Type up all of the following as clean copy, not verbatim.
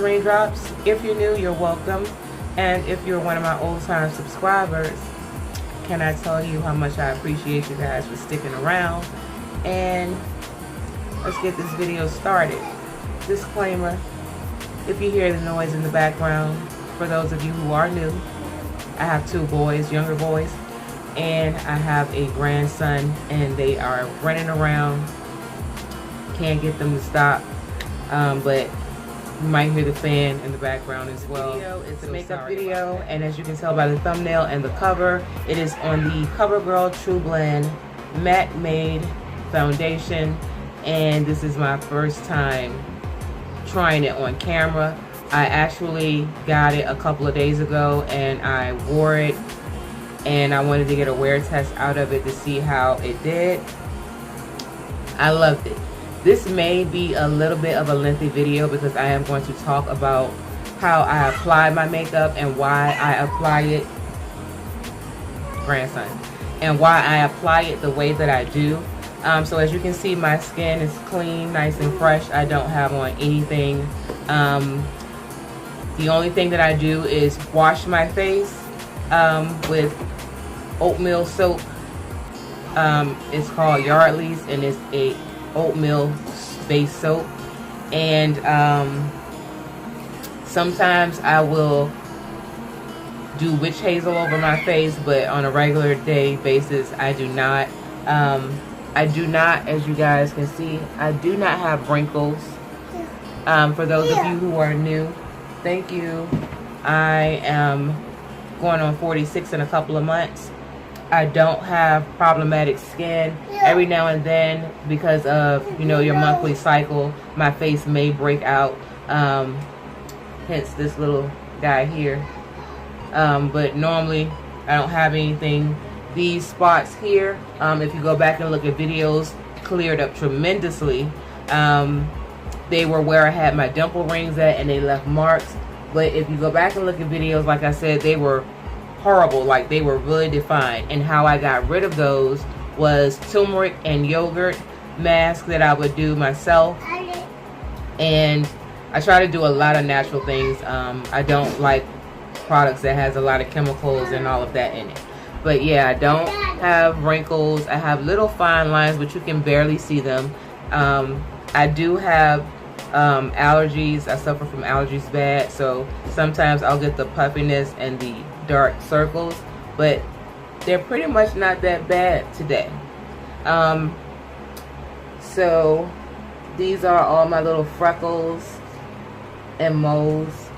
Raindrops. If you're new, you're welcome. And if you're one of my old-time subscribers, can I tell you how much I appreciate you guys for sticking around? And let's get this video started. Disclaimer, if you hear the noise in the background, for those of you who are new, I have 2 boys, younger boys, and I have a grandson, and they are running around. Can't get them to stop, but you might hear the fan in the background as well. It's a makeup video, and as you can tell by the thumbnail and the cover, it is on the Covergirl Trueblend Matte Made Foundation, and this is my first time trying it on camera. I actually got it a couple of days ago, and I wore it, and I wanted to get a wear test out of it to see how it did. I loved it. This may be a little bit of a lengthy video because I am going to talk about how I apply my makeup and why I apply it, grandson, and why I apply it the way that I do. So as you can see, my skin is clean, nice and fresh. I don't have on anything. The only thing that I do is wash my face with oatmeal soap. It's called Yardley's, and it's a oatmeal based soap. And sometimes I will do witch hazel over my face, but on a regular day basis I do not. As you guys can see, I do not have wrinkles. For those of you who are new, thank you. I am going on 46 in a couple of months. I don't have problematic skin. Every now and then, because of, you know, your monthly cycle, my face may break out. Hence this little guy here. But normally I don't have anything. These spots here, if you go back and look at videos, cleared up tremendously. They were where I had my dimple rings at, and they left marks. But if you go back and look at videos, like I said, they were horrible. Like, they were really defined. And how I got rid of those was turmeric and yogurt mask that I would do myself. And I try to do a lot of natural things. I don't like products that has a lot of chemicals and all of that in it. But yeah, I don't have wrinkles. I have little fine lines, but you can barely see them. I do have allergies. I suffer from allergies bad, so sometimes I'll get the puffiness and the dark circles, but they're pretty much not that bad today. So these are all my little freckles and moles,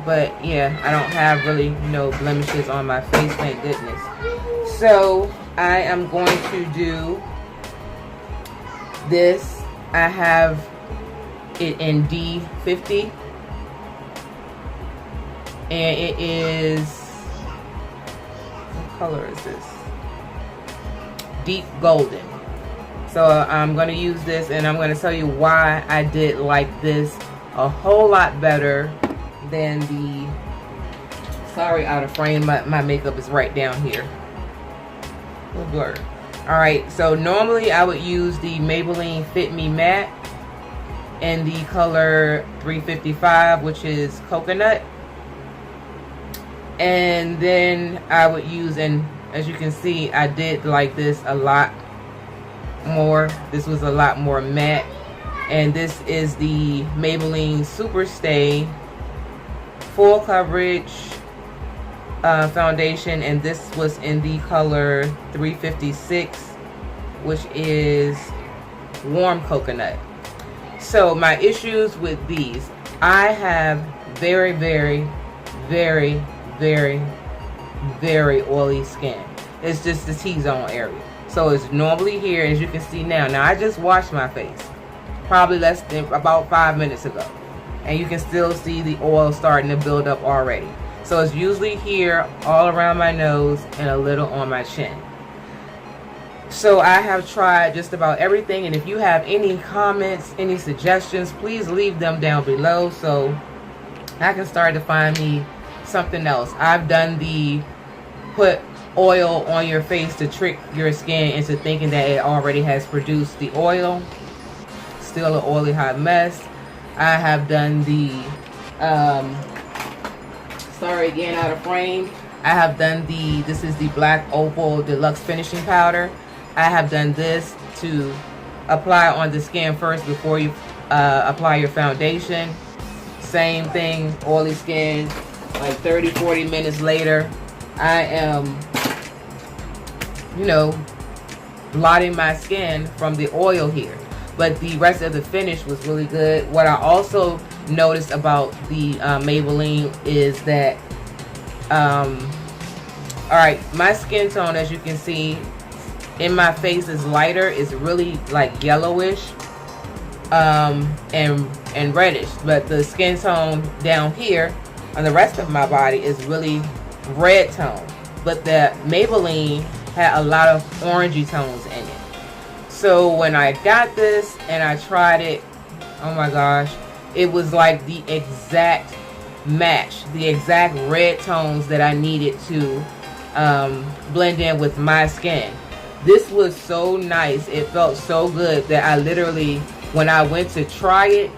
but yeah, I don't have really no blemishes on my face, thank goodness. So I am going to do this. I have it in D50, and it is, what color is this? Deep golden. So I'm going to use this, and I'm going to tell you why I did like this a whole lot better than the, sorry, out of frame, my makeup is right down here. A blur. Alright, so normally I would use the Maybelline Fit Me Matte in the color 355, which is coconut. And then I would use, and as you can see, I did like this a lot more. This was a lot more matte. And this is the Maybelline Super Stay Full Coverage foundation, and this was in the color 356, which is warm coconut. So my issues with these, I have very, very, very, very, very oily skin. It's just the T-zone area. So it's normally here, as you can see now. Now I just washed my face probably less than about 5 minutes ago, and you can still see the oil starting to build up already. So it's usually here, all around my nose, and a little on my chin. So I have tried just about everything, and if you have any comments, any suggestions, please leave them down below so I can start to find me something else. I've done the put oil on your face to trick your skin into thinking that it already has produced the oil. Still an oily hot mess. I have done the, sorry again, out of frame. I have done this is the Black Opal Deluxe Finishing Powder. I have done this to apply on the skin first before you apply your foundation. Same thing, oily skin, like 30-40 minutes later, I am, you know, blotting my skin from the oil here. But the rest of the finish was really good. What I also noticed about the Maybelline is that, alright, my skin tone, as you can see, in my face is lighter. It's really like yellowish and reddish. But the skin tone down here on the rest of my body is really red tone. But the Maybelline had a lot of orangey tones in it. So when I got this and I tried it, oh my gosh, it was like the exact match, the exact red tones that I needed to blend in with my skin. This was so nice. It felt so good that I literally, when I went to try it,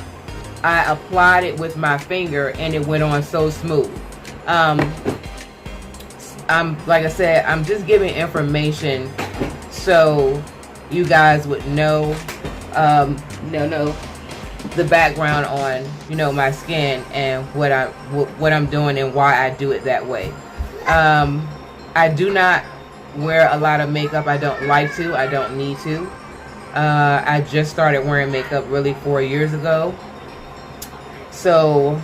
I applied it with my finger and it went on so smooth. Like I said, I'm just giving information so you guys would know, know the background on, you know, my skin and what I'm doing and why I do it that way. I do not wear a lot of makeup. I don't like to. I don't need to. I just started wearing makeup really 4 years ago. So,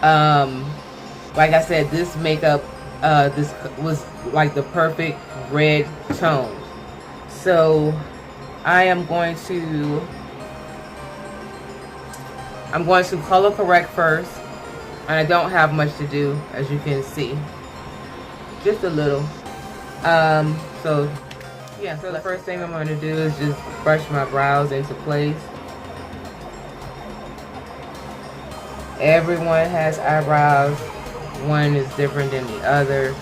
like I said, this makeup, this was like the perfect red tone. So I am going to color correct first, and I don't have much to do, as you can see, just a little. So yeah, so the first thing I'm going to do is just brush my brows into place. Everyone has eyebrows. One is different than the other.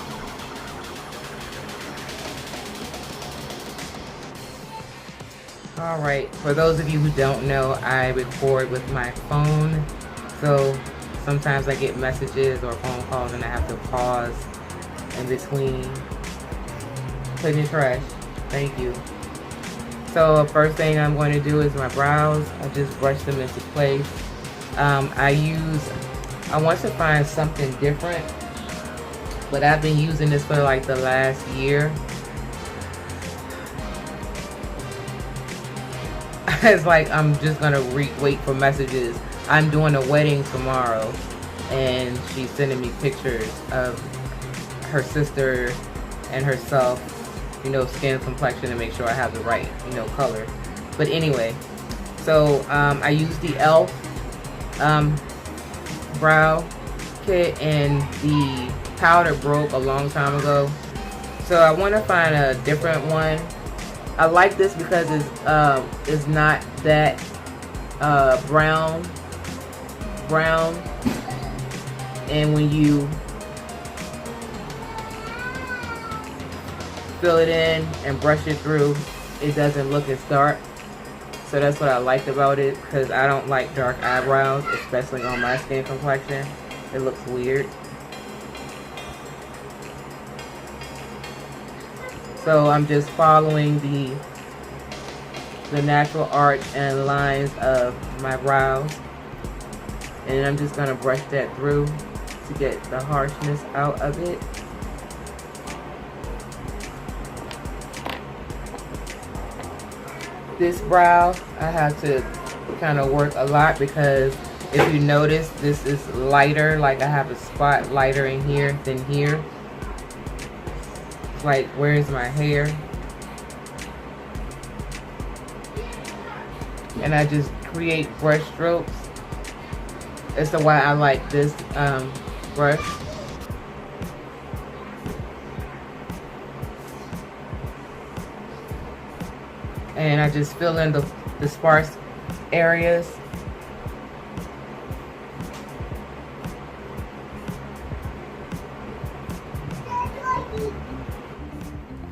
Alright, for those of you who don't know, I record with my phone, so sometimes I get messages or phone calls and I have to pause in between. Put in your trash. Thank you. So first thing I'm going to do is my brows. I just brush them into place. I want to find something different, but I've been using this for like the last year. It's like I'm just gonna wait for messages. I'm doing a wedding tomorrow, and she's sending me pictures of her sister and herself, you know, skin complexion, to make sure I have the right, you know, color. But anyway, so I used the e.l.f. brow kit, and the powder broke a long time ago, so I want to find a different one. I like this because it's not that brown, and when you fill it in and brush it through, it doesn't look as dark. So that's what I liked about it, because I don't like dark eyebrows, especially on my skin complexion. It looks weird. So I'm just following the natural arch and lines of my brows, and I'm just gonna brush that through to get the harshness out of it. This brow, I have to kind of work a lot, because if you notice, this is lighter. Like I have a spot lighter in here than here. Like, where's my hair? And I just create brush strokes. That's why I like this brush. And I just fill in the sparse areas.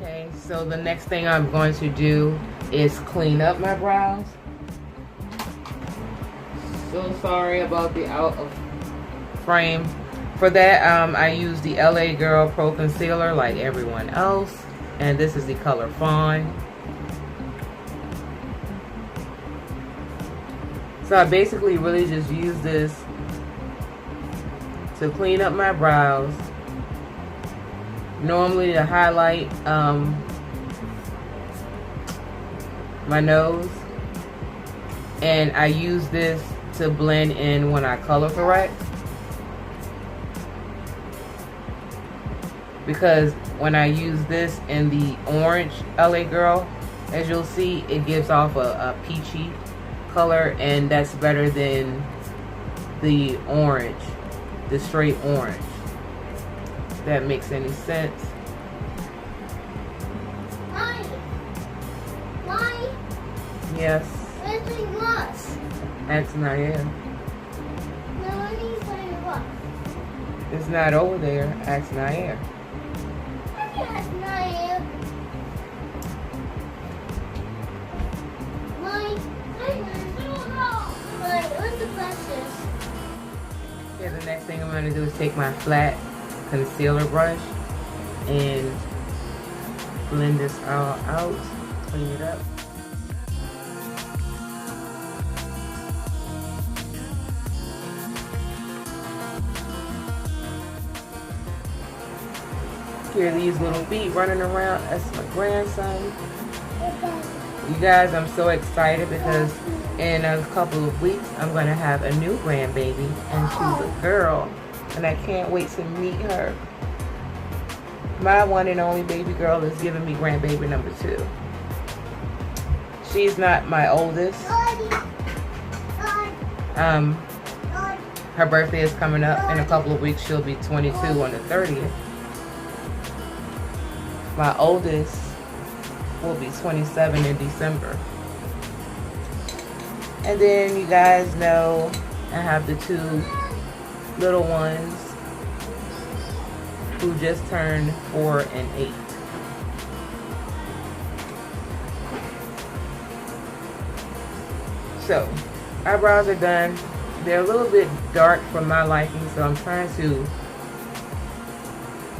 Okay, so the next thing I'm going to do is clean up my brows. So sorry about the out of frame. For that, I use the LA Girl Pro Concealer like everyone else. And this is the color Fawn. So I basically really just use this to clean up my brows. Normally to highlight my nose. And I use this to blend in when I color correct. Because when I use this in the orange LA Girl, as you'll see, it gives off a peachy color, and that's better than the orange, the straight orange. If that makes any sense. Why? Yes. Where's my gloss? Ask Naya. No, I need my gloss. It's not over there. Ask Naya. That's not it. What's the fastest? Yeah, the next thing I'm going to do is take my flat concealer brush and blend this all out, clean it up. Hear these little feet running around. That's my grandson. You guys, I'm so excited because in a couple of weeks I'm going to have a new grandbaby, and she's a girl, and I can't wait to meet her. My one and only baby girl is giving me grandbaby number 2. She's not my oldest. Her birthday is coming up in a couple of weeks. She'll be 22 on the 30th. My oldest will be 27 in December. And then you guys know I have the 2 little ones who just turned 4 and 8. So, eyebrows are done. They're a little bit dark for my liking, so I'm trying to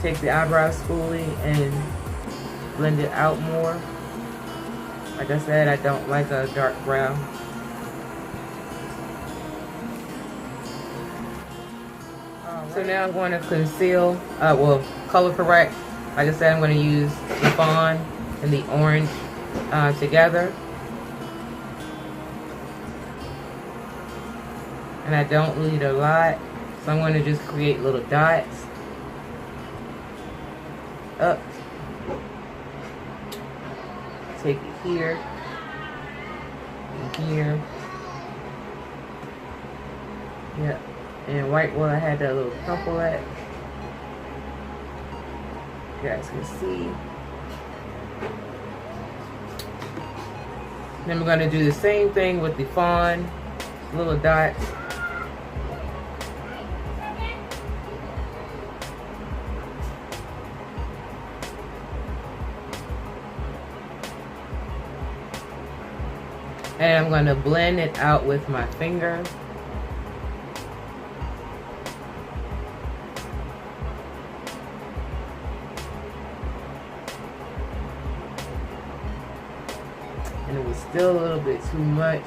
take the eyebrow spoolie and blend it out more. Like I said, I don't like a dark brown. So now I'm going to conceal, color correct. Like I said, I'm going to use the fawn and the orange together. And I don't need a lot, so I'm going to just create little dots up. Take it here and here. Yep. And right where I had that little pimple at, you guys can see. Then we're going to do the same thing with the fawn, little dots. And I'm going to blend it out with my finger. And it was still a little bit too much.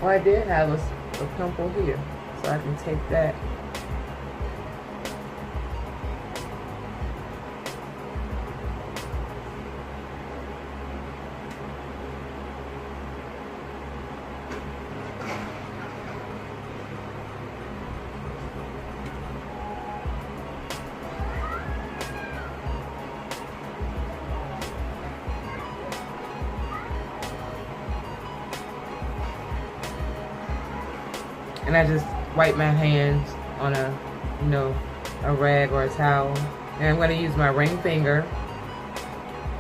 Well, I did have a pimple here, so I can take that. And I just wipe my hands on a rag or a towel. And I'm going to use my ring finger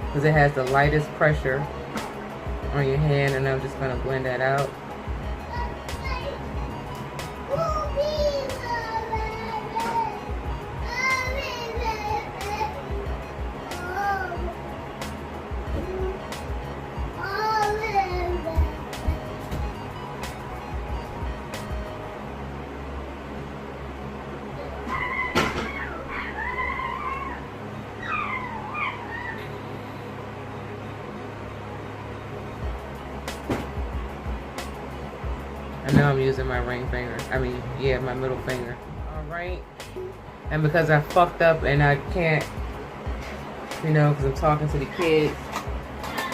because it has the lightest pressure on your hand, and I'm just going to blend that out. know I'm using my ring finger. I mean, yeah, my middle finger. Alright. And because I fucked up and I can't, you know, because I'm talking to the kids,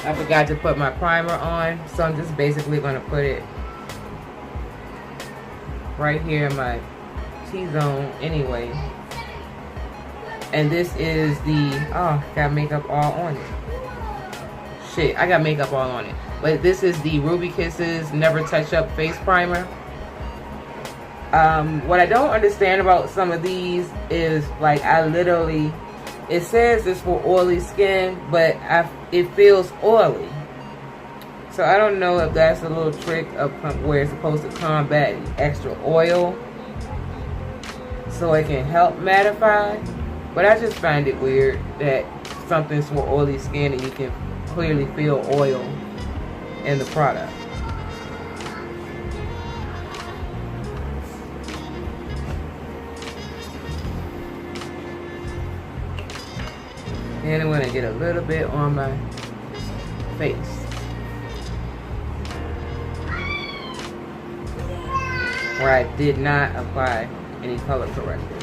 I forgot to put my primer on. So I'm just basically going to put it right here in my T-zone anyway. And this is the, oh, got makeup all on it. Shit, I got makeup all on it. But this is the Ruby Kisses Never Touch Up Face Primer. What I don't understand about some of these is, like, I literally, it says it's for oily skin, but it feels oily. So I don't know if that's a little trick of where it's supposed to combat extra oil so it can help mattify. But I just find it weird that something's for oily skin and you can clearly feel oil in the product. And I'm going to get a little bit on my face. Where I did not apply any color corrector.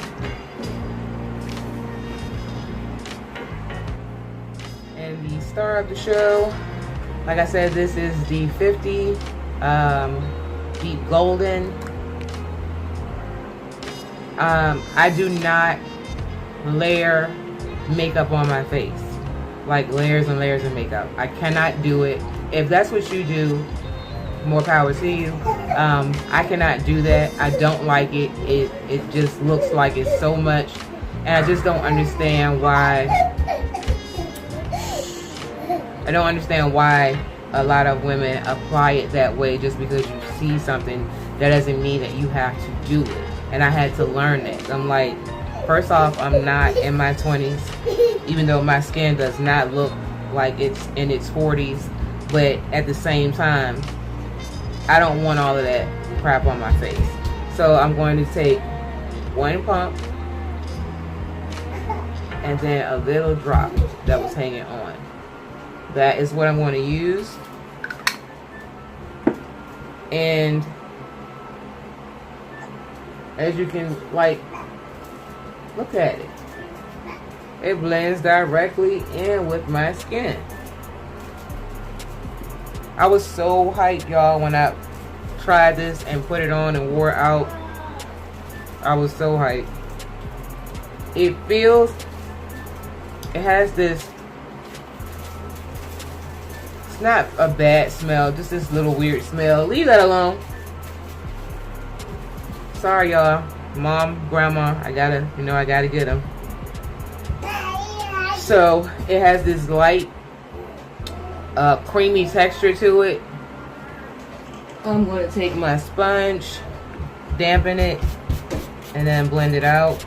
And the star of the show, like I said, this is the 50 Deep Golden. I do not layer makeup on my face, like layers and layers of makeup. I cannot do it. If that's what you do, more power to you. I cannot do that. I don't like it. It just looks like it's so much, and I just don't understand why. I don't understand why a lot of women apply it that way. Just because you see something, that doesn't mean that you have to do it. And I had to learn that. I'm like, first off, I'm not in my 20s, even though my skin does not look like it's in its 40s. But at the same time, I don't want all of that crap on my face. So I'm going to take one pump and then a little drop that was hanging on. That is what I'm going to use. And as you can, like, look at it. It blends directly in with my skin. I was so hyped, y'all, when I tried this and put it on and wore it out. I was so hyped. It feels, it has this, it's not a bad smell, just this little weird smell. Leave that alone. Sorry, y'all. Mom, grandma, I gotta get them. So it has this light creamy texture to it. I'm going to take my sponge, dampen it, and then blend it out.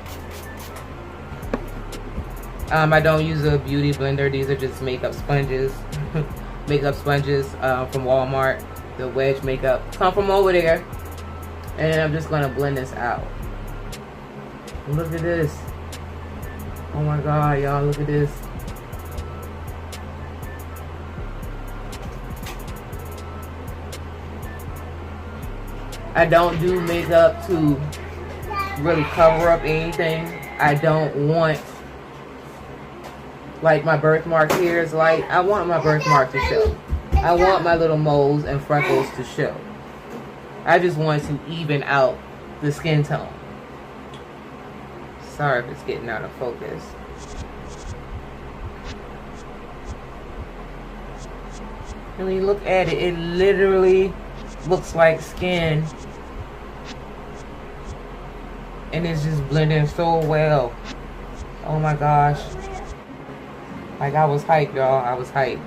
I don't use a beauty blender. These are just makeup sponges. Makeup sponges from Walmart. The wedge makeup come from over there. And then I'm just going to blend this out. Look at this. Oh my God, y'all, look at this. I don't do makeup to really cover up anything. I don't want, like, my birthmark here is light. I want my birthmark to show. I want my little moles and freckles to show. I just want to even out the skin tone. Sorry if it's getting out of focus. And when you look at it, it literally looks like skin. And it's just blending so well. Oh my gosh. Like, I was hyped, y'all. I was hyped.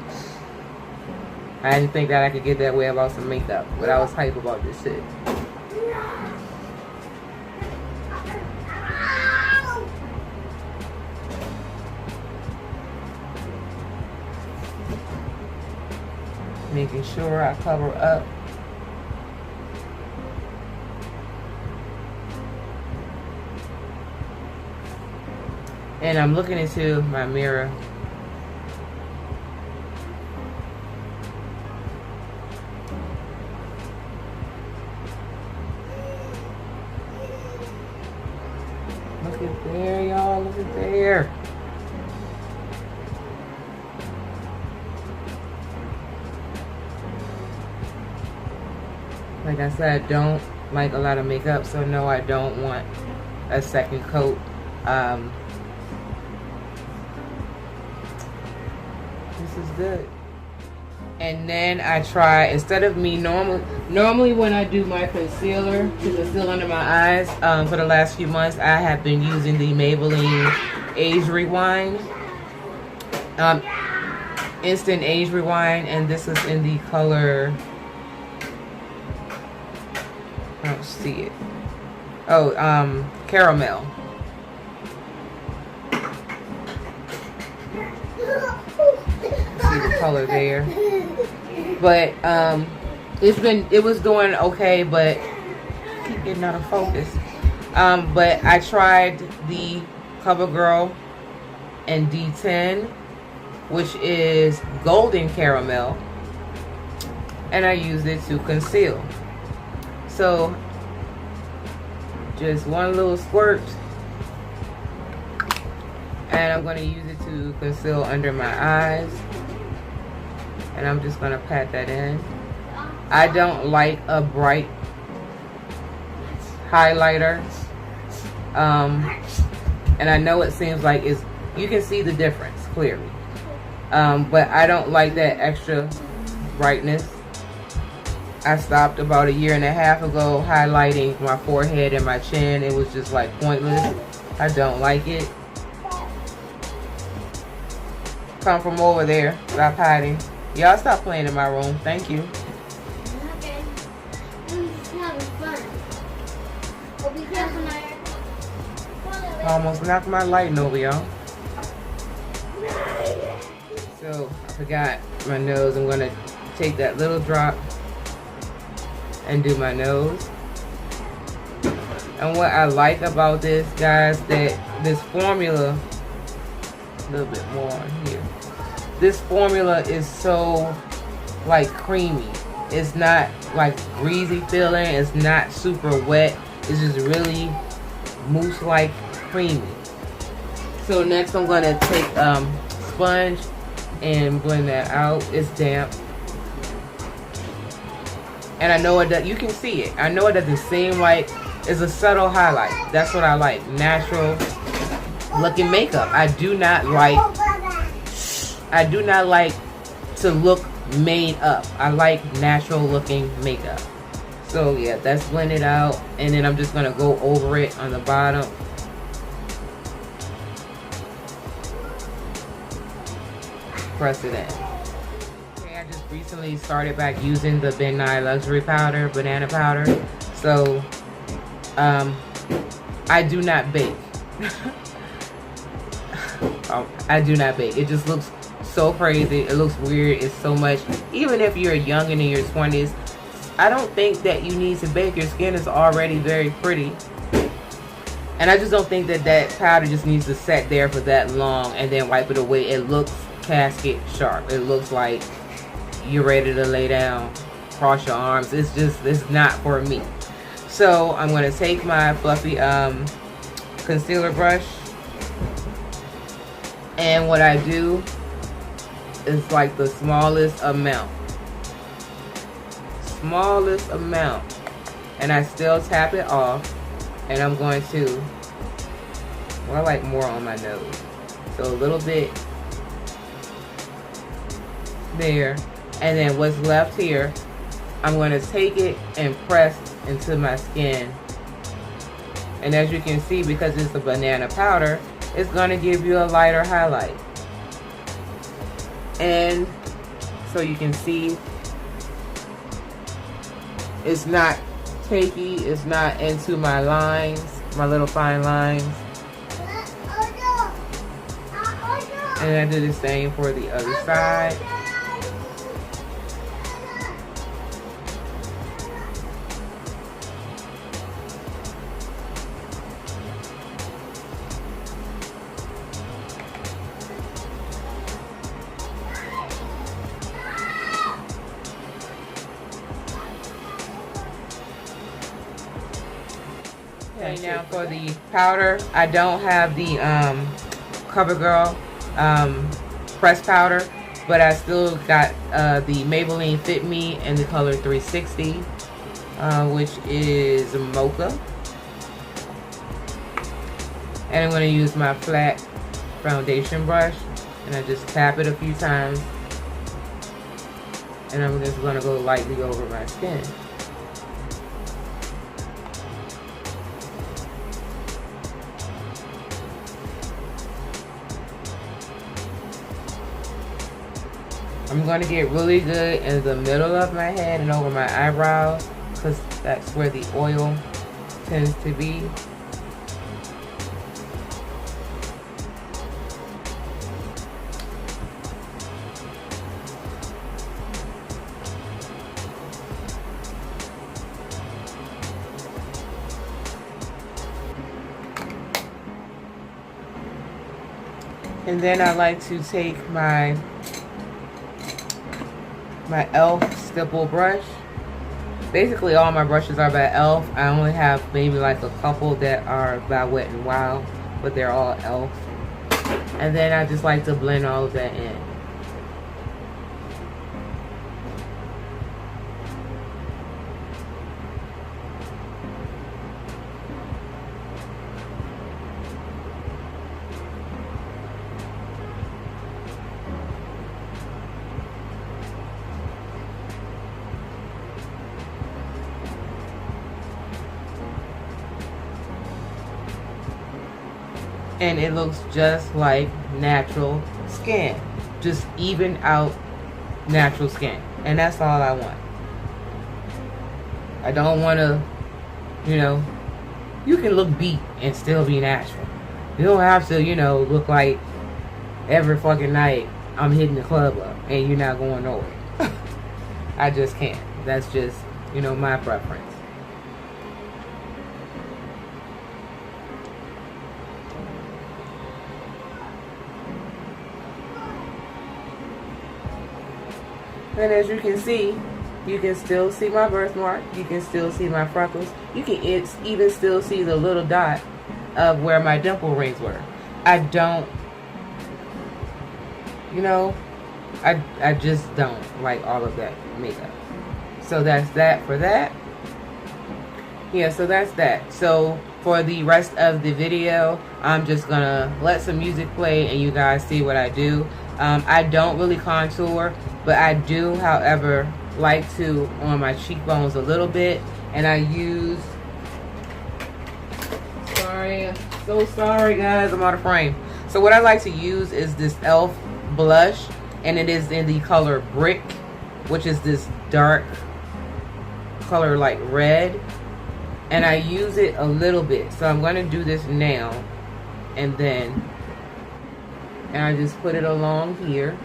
I didn't think that I could get that way about some makeup, but I was hyped about this shit. Making sure I cover up. And I'm looking into my mirror. Look at there, y'all. Look at there. Like I said, I don't like a lot of makeup, so no, I don't want a second coat. This is good. And then I try, instead of me normally when I do my concealer to conceal under my eyes, for the last few months, I have been using the Maybelline Age Rewind. Instant Age Rewind, and this is in the color, I don't see it. Oh, caramel. See the color there. But it was doing okay, but I keep getting out of focus. But I tried the Covergirl and D10, which is golden caramel, and I used it to conceal. So just one little squirt, and I'm going to use it to conceal under my eyes, and I'm just going to pat that in. I don't like a bright highlighter, and I know it seems like you can see the difference clearly, but I don't like that extra brightness. I stopped about 1.5 years ago highlighting my forehead and my chin. It was just like pointless. I don't like it. Come from over there. Stop hiding. Y'all stop playing in my room. Thank you. Okay. This is having fun. We'll be careful now. Almost knocked my lighting over, y'all. So, I forgot my nose. I'm going to take that little drop and do my nose. And what I like about this, guys, that this formula, a little bit more on here. This formula is so like creamy. It's not like greasy feeling. It's not super wet. It's just really mousse-like creamy. So next I'm going to take sponge and blend that out. It's damp. And I know it does, you can see it. I know it doesn't seem like it's a subtle highlight. That's what I like. Natural looking makeup. I do not like to look made up. I like natural looking makeup. So yeah, that's blended out. And then I'm just gonna go over it on the bottom. Press it in. I just recently started back using the Ben Nye Luxury Powder, banana powder. So, I do not bake. I do not bake. It just looks so crazy. It looks weird. It's so much. Even if you're young and in your 20s, I don't think that you need to bake. Your skin is already very pretty. And I just don't think that that powder just needs to set there for that long and then wipe it away. It looks casket sharp. It looks like you're ready to lay down, cross your arms. It's not for me. So I'm going to take my fluffy concealer brush, and what I do is like the smallest amount, and I still tap it off, and I'm going to, well, I like more on my nose, so a little bit there. And then what's left here, I'm going to take it and press into my skin. And as you can see, because it's a banana powder, it's going to give you a lighter highlight. And so you can see, it's not cakey, it's not into my lines, my little fine lines. And I do the same for the other side. Okay, now for the powder, I don't have the Covergirl pressed powder, but I still got the Maybelline Fit Me in the color 360, which is mocha. And I'm going to use my flat foundation brush, and I just tap it a few times, and I'm just going to go lightly over my skin. I'm going to get really good in the middle of my head and over my eyebrows, because that's where the oil tends to be. And then I like to take my e.l.f. stipple brush. Basically all my brushes are by e.l.f. I only have maybe like a couple that are by Wet n Wild, but they're all e.l.f. And then I just like to blend all of that in. And it looks just like natural skin. Just even out natural skin. And that's all I want. I don't want to, you know, you can look beat and still be natural. You don't have to, you know, look like every fucking night I'm hitting the club up and you're not going nowhere. I just can't. That's just, you know, my preference. And as you can see, you can still see my birthmark. You can still see my freckles. You can even still see the little dot of where my dimple rings were. I don't, you know, I just don't like all of that makeup. So that's that for that. Yeah, so that's that. So for the rest of the video, I'm just gonna let some music play and you guys see what I do. I don't really contour, but I do, however, like to on my cheekbones a little bit. And I use, sorry, I'm so sorry guys, I'm out of frame. So what I like to use is this e.l.f. blush, and it is in the color Brick, which is this dark color like red. And I use it a little bit. So I'm going to do this now, and then, and I just put it along here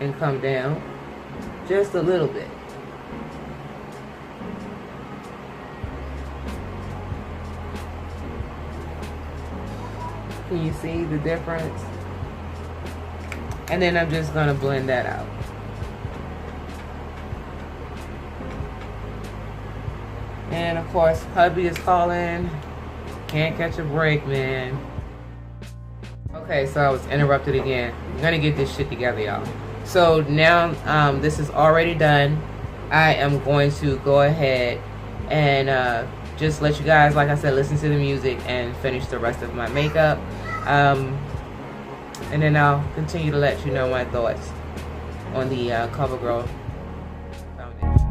and come down just a little bit. Can you see the difference? And then I'm just going to blend that out. And of course, hubby is calling. Can't catch a break, man. Okay, so I was interrupted again. I'm gonna get this shit together, y'all. So now this is already done. I am going to go ahead and just let you guys, like I said, listen to the music and finish the rest of my makeup. And then I'll continue to let you know my thoughts on the Covergirl foundation.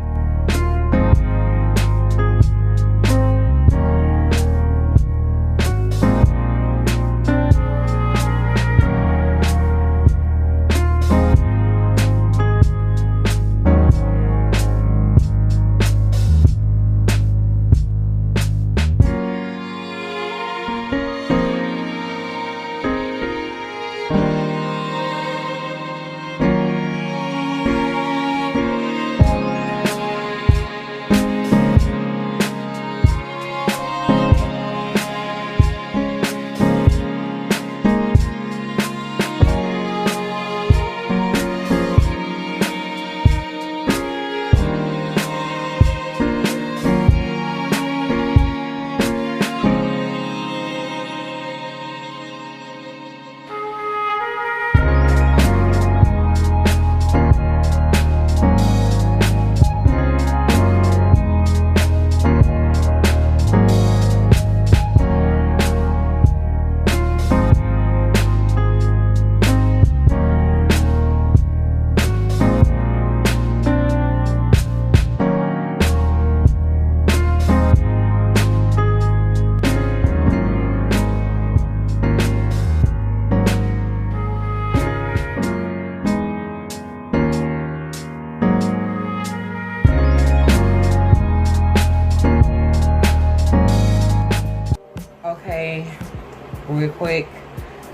real quick.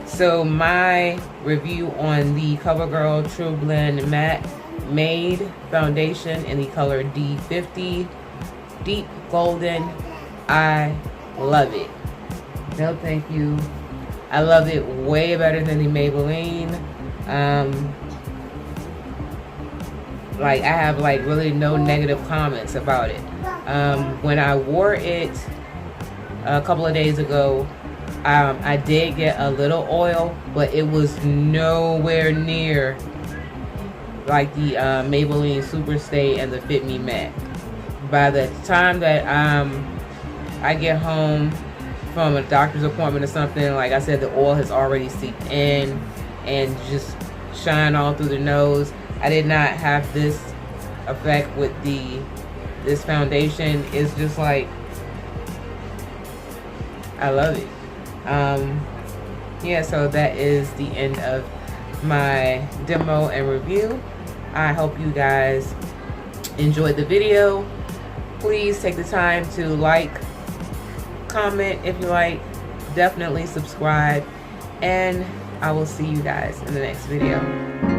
So my review on the Covergirl Trueblend Matte Made Foundation in the color D50 Deep Golden. I love it. No thank you. I love it way better than the Maybelline. Like, I have like really no negative comments about it. When I wore it a couple of days ago, I did get a little oil, but it was nowhere near like the Maybelline Superstay and the Fit Me Matte. By the time that I get home from a doctor's appointment or something, like I said, the oil has already seeped in and just shine all through the nose. I did not have this effect with this foundation. It's just like, I love it. Yeah, so that is the end of my demo and review. I hope you guys enjoyed the video. Please take the time to like, comment if you like, definitely subscribe, and I will see you guys in the next video.